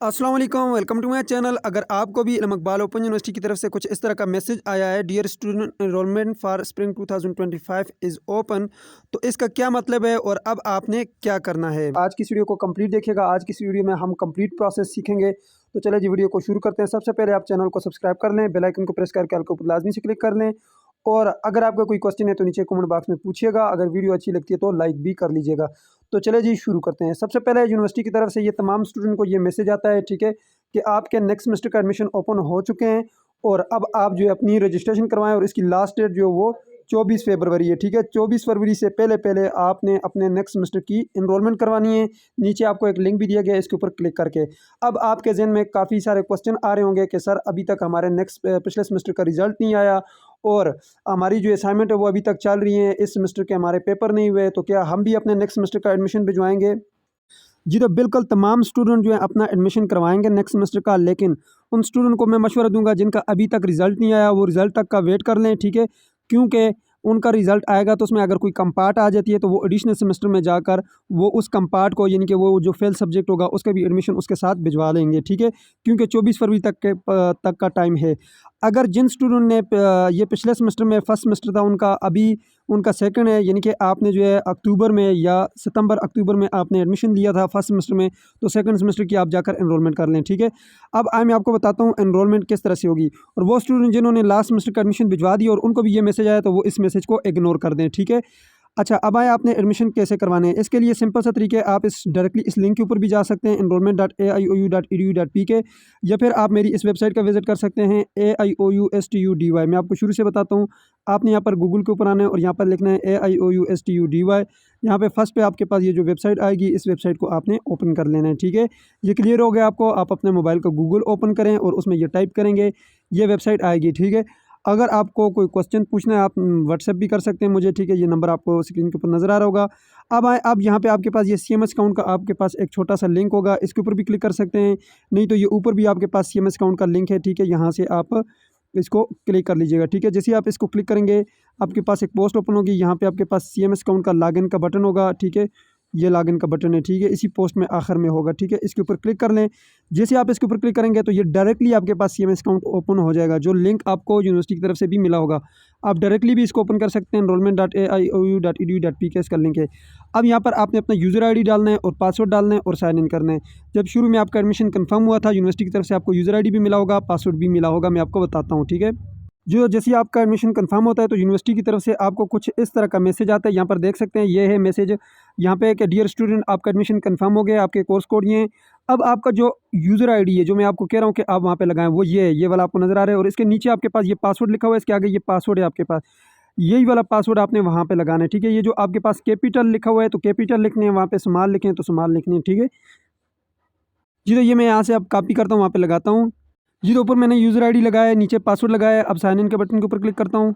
अस्सलाम वालेकुम, welcome to my channel. अगर आपको भी इल्म इकबाल ओपन यूनिवर्सिटी की तरफ से कुछ इस तरह का मैसेज आया है, dear student enrollment for spring 2025 is open, तो इसका क्या मतलब है और अब आपने क्या करना है। आज की इस वीडियो को कंप्लीट देखिएगा। आज की इस वीडियो में हम कंप्लीट प्रोसेस सीखेंगे। तो चलिए जी वीडियो को शुरू करते हैं। सबसे पहले आप चैनल को सब्सक्राइब कर लें, बेल आइकन को प्रेस करके ऑल के ऊपर लाजमी से क्लिक कर लें। और अगर आपका कोई क्वेश्चन है तो नीचे कमेंट बॉक्स में पूछिएगा। अगर वीडियो अच्छी लगती है तो लाइक भी कर लीजिएगा। तो चले जी शुरू करते हैं। सबसे पहले यूनिवर्सिटी की तरफ से ये तमाम स्टूडेंट को ये मैसेज आता है, ठीक है, कि आपके नेक्स्ट सेमेस्टर का एडमिशन ओपन हो चुके हैं और अब आप जो है अपनी रजिस्ट्रेशन करवाएं और इसकी लास्ट डेट जो वो 24 फरवरी है, ठीक है। 24 फरवरी से पहले पहले आपने अपने नेक्स्ट सेमेस्टर की इनरोलमेंट करवानी है। नीचे आपको एक लिंक भी दिया गया है, इसके ऊपर क्लिक करके अब आपके जहन में काफ़ी सारे क्वेश्चन आ रहे होंगे कि सर अभी तक हमारे पिछले सेमेस्टर का रिजल्ट नहीं आया और हमारी जो असाइनमेंट है वो अभी तक चल रही है, इस सेमेस्टर के हमारे पेपर नहीं हुए, तो क्या हम भी अपने नेक्स्ट सेमेस्टर का एडमिशन भिजवाएंगे। जी तो बिल्कुल तमाम स्टूडेंट जो है अपना एडमिशन करवाएंगे नेक्स्ट सेमेस्टर का, लेकिन उन स्टूडेंट को मैं मशवरा दूंगा जिनका अभी तक रिज़ल्ट नहीं आया वो रिज़ल्ट तक का वेट कर लें, ठीक है। क्योंकि उनका रिज़ल्ट आएगा तो उसमें अगर कोई कम पार्ट आ जाती है तो वो एडिशनल सेमेस्टर में जाकर वो उस कम पार्ट को, यानी कि वो जो फेल सब्जेक्ट होगा उसका भी एडमिशन उसके साथ भिजवा लेंगे, ठीक है। क्योंकि 24 फरवरी तक का टाइम है। अगर जिन स्टूडेंट ने ये पिछले सेमेस्टर में फर्स्ट सेमेस्टर था उनका अभी उनका सेकंड है, यानी कि आपने जो है अक्टूबर में या सितंबर अक्टूबर में आपने एडमिशन लिया था फर्स्ट सेमेस्टर में, तो सेकंड सेमेस्टर की आप जाकर एनरोलमेंट कर लें, ठीक है। अब मैं आपको बताता हूँ एनरोलमेंट किस तरह से होगी। और वो स्टूडेंट जिन्होंने लास्ट सेमेस्टर का एडमिशन भिजवा दी और उनको भी ये मैसेज आया तो वो इस मैसेज को इग्नोर कर दें, ठीक है। अच्छा, अब आपने एडमिशन कैसे करवाने हैं। इसके लिए सिंपल सा तरीके, आप डायरेक्टली इस लिंक के ऊपर भी जा सकते हैं enrollment.aiou.edu.pk, या फिर आप मेरी इस वेबसाइट का विजिट कर सकते हैं AIOUSTUDY। मैं आपको शुरू से बताता हूँ। आपने यहाँ पर गूगल के ऊपर आना है और यहाँ पर लिखना है AIOUSTUDY। यहाँ पे फर्स्ट पे आपके पास ये जो वेबसाइट आएगी, इस वेबसाइट को आपने ओपन कर लेना है, ठीक है। ये क्लियर हो गया आपको। आप अपने मोबाइल का गूगल ओपन करें और उसमें ये टाइप करेंगे, ये वेबसाइट आएगी, ठीक है। अगर आपको कोई क्वेश्चन पूछना है आप व्हाट्सएप भी कर सकते हैं मुझे, ठीक है। ये नंबर आपको स्क्रीन के ऊपर नज़र आ रहा होगा। अब यहाँ पे आपके पास ये CMS अकाउंट का आपके पास एक छोटा सा लिंक होगा, इसके ऊपर भी क्लिक कर सकते हैं। नहीं तो ये ऊपर भी आपके पास CMS अकाउंट का लिंक है, ठीक है। यहाँ से आप इसको क्लिक कर लीजिएगा, ठीक है। जैसे ही आप इसको क्लिक करेंगे आपके पास एक पोस्ट ओपन होगी। यहाँ पे आपके पास CMS अकाउंट का लॉगिन का बटन होगा, ठीक है। ये लॉगिन का बटन है, ठीक है। इसी पोस्ट में आखिर में होगा, ठीक है। इसके ऊपर क्लिक कर लें। जैसे आप इसके ऊपर क्लिक करेंगे तो ये डायरेक्टली आपके पास CMS अकाउंट ओपन हो जाएगा, जो लिंक आपको यूनिवर्सिटी की तरफ से भी मिला होगा। आप डायरेक्टली भी इसको ओपन कर सकते हैं। enrollment.aiou.edu.pk इसका लिंक है। अब यहाँ पर आपने अपना यूज़र ID डालना है और पासवर्ड डालना है और साइन इन करना है। जब शुरू में आपका एडमिशन कंफर्म हुआ था यूनिवर्सिटी की तरफ से आपको यूज़र ID भी मिला होगा, पासवर्ड भी मिला होगा। मैं आपको बताता हूँ, ठीक है। जो जैसे ही आपका एडमिशन कंफर्म होता है तो यूनिवर्सिटी की तरफ से आपको कुछ इस तरह का मैसेज आता है। यहाँ पर देख सकते हैं, ये है मैसेज। यहाँ पे कि डियर स्टूडेंट आपका एडमिशन कंफर्म हो गया, आपके कोर्स कोड ये हैं। अब आपका जो यूज़र आईडी है, जो मैं आपको कह रहा हूँ कि आप वहाँ पे लगाएं, वो ये है, ये वाला आपको नज़र आ रहा है। और इसके नीचे आपके पास ये पासवर्ड लिखा हुआ है, इसके आगे ये पासवर्ड है आपके पास। यही वाला पासवर्ड आपने वहाँ पे लगाना है, ठीक है। ये जो आपके पास कैपिटल लिखा हुआ है तो कैपिटल लिखने हैं, वहाँ पे स्मॉल लिखें तो स्मॉल लिखने हैं, ठीक है जी। तो ये मैं यहाँ से अब कॉपी करता हूँ, वहाँ पे लगाता हूँ जी। तो ऊपर मैंने यूज़र आईडी लगाया है, नीचे पासवर्ड लगाया है। अब साइन इन के बटन के ऊपर क्लिक करता हूँ।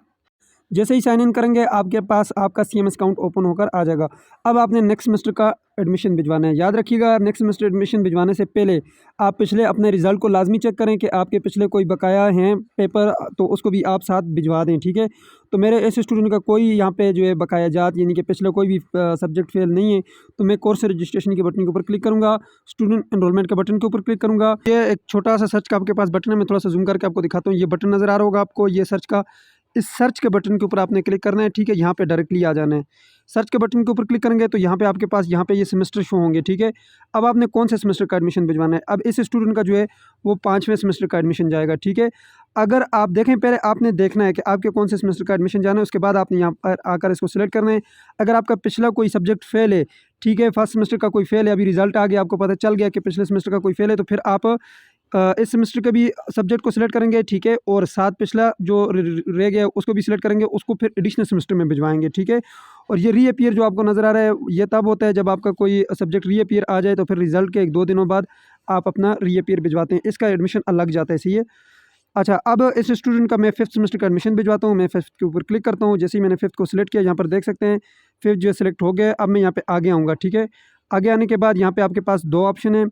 जैसे ही साइन इन करेंगे आपके पास आपका CMS अकाउंट ओपन होकर आ जाएगा। अब आपने नेक्स्ट सेमेस्टर का एडमिशन भिजवाना है। याद रखिएगा, नेक्स्ट सेमेस्टर एडमिशन भिजवाने से पहले आप पिछले अपने रिज़ल्ट को लाजमी चेक करें कि आपके पिछले कोई बकाया हैं पेपर, तो उसको भी आप साथ भिजवा दें, ठीक है। तो मेरे ऐसे स्टूडेंट का कोई यहाँ पे जो है बकाया जात, यानी कि पिछले कोई भी सब्जेक्ट फेल नहीं है, तो मैं कोर्स रजिस्ट्रेशन के बटन के ऊपर क्लिक करूँगा, स्टूडेंट एनरोलमेंट के बटन के ऊपर क्लिक करूँगा। ये एक छोटा सा सर्च का आपके पास बटन है, मैं थोड़ा सा जूम करके आपको दिखाता हूँ। ये बटन नज़र आ रहा होगा आपको, ये सर्च का। इस सर्च के बटन के ऊपर आपने क्लिक करना है, ठीक है। यहाँ पे डायरेक्टली आ जाना है। सर्च के बटन के ऊपर क्लिक करेंगे तो यहाँ पे आपके पास यहाँ पे ये सेमेस्टर शो होंगे, ठीक है। अब आपने कौन से सेमेस्टर का एडमिशन भिजवाना है। अब इस स्टूडेंट का जो है वो 5वें सेमेस्टर का एडमिशन जाएगा, ठीक है। अगर आप देखें, पहले आपने देखना है कि आपके कौन से सेमेस्टर का एडमिशन जाना है, उसके बाद आपने यहाँ पर आकर इसको सिलेक्ट करना है। अगर आपका पिछला कोई सब्जेक्ट फेल है, ठीक है, फर्स्ट सेमेस्टर का कोई फेल है, अभी रिजल्ट आ गया, आपको पता चल गया कि पिछले सेमेस्टर का कोई फेल है, तो फिर आप इस सेमेस्टर के भी सब्जेक्ट को सिलेक्ट करेंगे, ठीक है। और साथ पिछला जो रह गया उसको भी सिलेक्ट करेंगे, उसको फिर एडिशनल सेमेस्टर में भिजवाएंगे, ठीक है। और ये रीअपीयर जो आपको नज़र आ रहा है, ये तब होता है जब आपका कोई सब्जेक्ट रीअपीयर आ जाए, तो फिर रिजल्ट के 1-2 दिनों बाद आप अपना रीअपीयर भिजवाते हैं, इसका एडमिशन अलग जाता है, सही है। अच्छा, अब इस स्टूडेंट का मैं 5th सेमेस्टर का एडमिशन भिजवाता हूँ। मैं 5th के ऊपर क्लिक करता हूँ। जैसे ही मैंने 5th को सिलेक्ट किया, यहाँ पर देख सकते हैं 5th जो है सिलेक्ट हो गया। अब मैं यहाँ पे आगे आऊँगा, ठीक है। आगे आने के बाद यहाँ पे आपके पास 2 ऑप्शन हैं।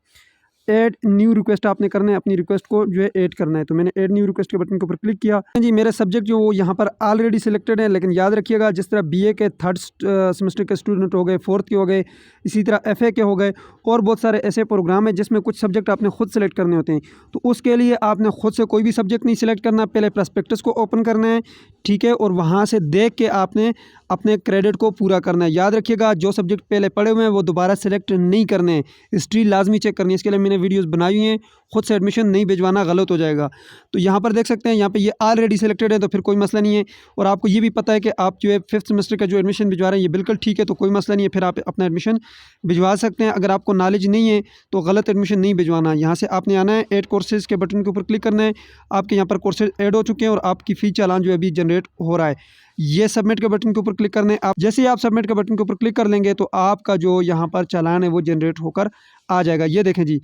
ऐड न्यू रिक्वेस्ट आपने करना है, अपनी रिक्वेस्ट को जो है ऐड करना है। तो मैंने ऐड न्यू रिक्वेस्ट के बटन के ऊपर क्लिक किया जी। मेरे सब्जेक्ट जो वो यहाँ पर ऑलरेडी सिलेक्टेड है, लेकिन याद रखिएगा जिस तरह बीए के थर्ड सेमेस्टर के स्टूडेंट हो गए, फोर्थ के हो गए, इसी तरह एफए के हो गए, और बहुत सारे ऐसे प्रोग्राम है जिसमें कुछ सब्जेक्ट आपने खुद सेलेक्ट करने होते हैं। तो उसके लिए आपने खुद से कोई भी सब्जेक्ट नहीं सिलेक्ट करना, पहले प्रॉस्पेक्टस को ओपन करना है, ठीक है, और वहाँ से देख के आपने अपने क्रेडिट को पूरा करना है। याद रखिएगा जो सब्जेक्ट पहले पढ़े हुए हैं वो दोबारा सेलेक्ट नहीं करने हैं, हिस्ट्री लाजमी चेक करनी है। इसके लिए मैंने वीडियोस बनाई हुई हैं, खुद से एडमिशन नहीं भिजवाना, गलत हो जाएगा। तो यहाँ पर देख सकते हैं, यहाँ पे ये ऑलरेडी सिलेक्टेड है, तो फिर कोई मसला नहीं है। और आपको ये भी पता है कि आप जो है 5th सेमेस्टर का जो एडमिशन भिजवा रहे हैं ये बिल्कुल ठीक है, तो कोई मसला नहीं है, फिर आप अपना एडमिशन भिजवा सकते हैं। अगर आपको नॉलेज नहीं है तो गलत एडमिशन नहीं भिजवाना। यहाँ से आपने आना है, ऐड कोर्सेज़ के बटन के ऊपर क्लिक करना है। आपके यहाँ पर कोर्सेज ऐड हो चुके हैं और आपकी फ़ी चालान जो है अभी जनरेट हो रहा है। ये सबमिट के बटन के ऊपर क्लिक करने, आप जैसे ही आप सबमिट के बटन के ऊपर क्लिक कर लेंगे तो आपका जो यहाँ पर चालान है वो जनरेट होकर आ जाएगा। ये देखें जी,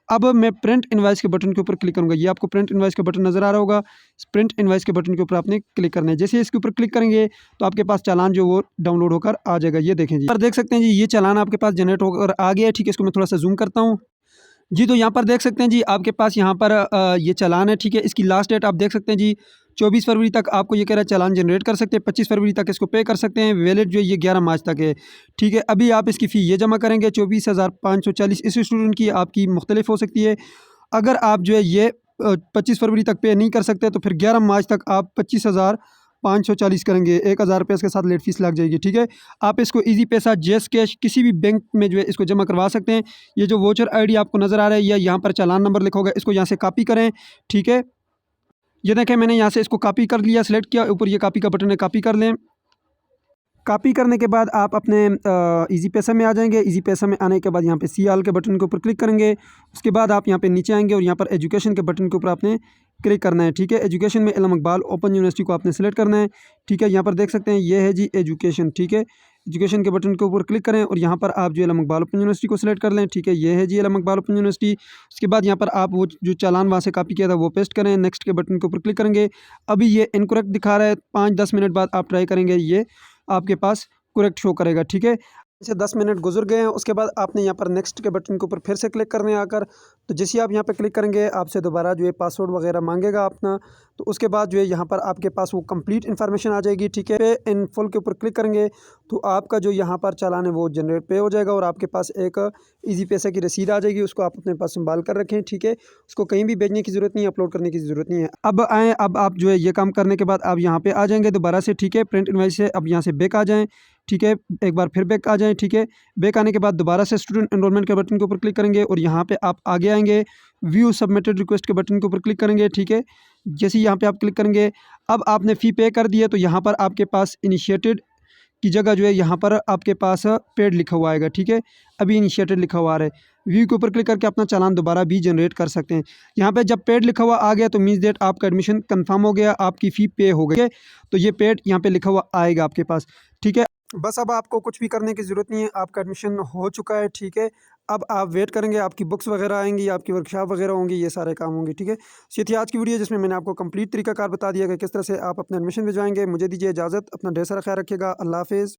अब मैं प्रिंट इनवाइस के बटन के ऊपर क्लिक करूँगा। ये आपको प्रिंट इनवाइस का बटन नज़र आ रहा होगा। प्रिंट इनवाइस के बटन के ऊपर आपने क्लिक करना है। जैसे इसके ऊपर क्लिक करेंगे तो आपके पास चालान जो वो डाउनलोड होकर आ जाएगा। ये देखें जी, पर देख सकते हैं जी, ये चालान आपके पास जनरेट होकर आ गया है। ठीक है, इसको मैं थोड़ा सा जूम करता हूँ जी। तो यहाँ पर देख सकते हैं जी, आपके पास यहाँ पर ये चालान है, ठीक है। इसकी लास्ट डेट आप देख सकते हैं जी, 24 फरवरी तक आपको ये कह रहा है चालान जनरेट कर सकते हैं, 25 फरवरी तक इसको पे कर सकते हैं। वैलिड जो है ये 11 मार्च तक है, ठीक है। अभी आप इसकी फ़ी ये जमा करेंगे 24,540। इस स्टूडेंट की आपकी मुख्तलिफ हो सकती है। अगर आप जो है ये 25 फरवरी तक पे नहीं कर सकते तो फिर 11 मार्च तक आप 25,540 करेंगे। 1,000 रुपये इसके साथ लेट फीस लग जाएगी, ठीक है। आप इसको इजी पैसा, जेस कैश, किसी भी बैंक में जो है इसको जमा करवा सकते हैं। ये जो वोचर आईडी आपको नज़र आ रहा है या यहाँ पर चालान नंबर लिखा होगा, इसको यहाँ से कॉपी करें, ठीक है। ये देखें, मैंने यहाँ से इसको कॉपी कर लिया, सेलेक्ट किया, ऊपर ये कॉपी का बटन है, कॉपी कर लें। कॉपी करने के बाद आप अपने इजी पैसा में आ जाएंगे। इजी पैसा में आने के बाद यहाँ पे सी आल के बटन के ऊपर क्लिक करेंगे। उसके बाद आप यहाँ पे नीचे आएंगे और यहाँ पर एजुकेशन के बटन के ऊपर आपने क्लिक करना है, ठीक है। एजुकेशन में इल्म इकबाल ओपन यूनिवर्सिटी को आपने सेलेक्ट करना है, ठीक है। यहाँ पर देख सकते हैं ये है जी एजुकेशन, ठीक है। एजुकेशन के बटन के ऊपर क्लिक करें और यहाँ पर आप जो इल्म इकबाल ओपन यूनिवर्सिटी को सेलेक्ट कर लें, ठीक है। ये है जी इल्म इकबाल ओपन यूनिवर्सिटी। उसके बाद यहाँ पर आप वो जो चालान वहाँ से कॉपी किया था वो पेस्ट करें। नेक्स्ट के बटन के ऊपर क्लिक करेंगे। अभी ये इनकरेक्ट दिखा रहा है, 5-10 मिनट बाद आप ट्राई करेंगे, ये आपके पास करेक्ट शो करेगा, ठीक है। जैसे 10 मिनट गुजर गए हैं, उसके बाद आपने यहाँ पर नेक्स्ट के बटन के ऊपर फिर से क्लिक करने आकर, तो जैसे आप यहाँ पर क्लिक करेंगे आपसे दोबारा जो है पासवर्ड वगैरह मांगेगा अपना। तो उसके बाद जो है यहाँ पर आपके पास वो कंप्लीट इन्फॉर्मेशन आ जाएगी, ठीक है। पे इन फुल के ऊपर क्लिक करेंगे तो आपका जो यहाँ पर चालान है वो जनरेट पे हो जाएगा और आपके पास एक ईजी पैसे की रसीद आ जाएगी। उसको आप अपने पास संभाल कर रखें, ठीक है। उसको कहीं भी भेजने की ज़रूरत नहीं है, अपलोड करने की ज़रूरत नहीं है। अब आएँ, अब आप जो है ये काम करने के बाद आप यहाँ पर आ जाएंगे दोबारा से, ठीक है। प्रिंट इनवॉइस से अब यहाँ से बैक आ जाएँ, ठीक है। एक बार फिर बैक आ जाएँ, ठीक है। बैक आने के बाद दोबारा से स्टूडेंट एनरोलमेंट के बटन के ऊपर क्लिक करेंगे और यहाँ पे आप आगे आएंगे, व्यू सबमिटेड रिक्वेस्ट के बटन के ऊपर क्लिक करेंगे, ठीक है। जैसे ही यहाँ पे आप क्लिक करेंगे, अब आपने फ़ी पे कर दी है तो यहाँ पर आपके पास इनिशिएटेड की जगह जो है यहाँ पर आपके पास पेड लिखा हुआ आएगा, ठीक है। अभी इनिशिएटेड लिखा हुआ आ रहा है। व्यू के ऊपर क्लिक करके अपना चालान दोबारा भी जनरेट कर सकते हैं। यहाँ पे जब पेड लिखा हुआ आ गया तो मीन्स डेट आपका एडमिशन कंफर्म हो गया, आपकी फ़ी पे हो गई है। तो ये पेड यहाँ पे लिखा हुआ आएगा आपके पास, ठीक है। बस अब आपको कुछ भी करने की ज़रूरत नहीं है, आपका एडमिशन हो चुका है, ठीक है। अब आप वेट करेंगे, आपकी बुक्स वगैरह आएंगी, आपकी वर्कशॉप वगैरह होंगी, ये सारे काम होंगे, ठीक है। तो ये थी आज की वीडियो जिसमें मैंने आपको कंप्लीट तरीकाकार बता दिया कि किस तरह से आप अपना एडमिशन भिजवाएंगे। मुझे दीजिए इजाज़त, अपना ढेर सारा ख्याल रखिएगा। अल्लाह हाफ़िज़।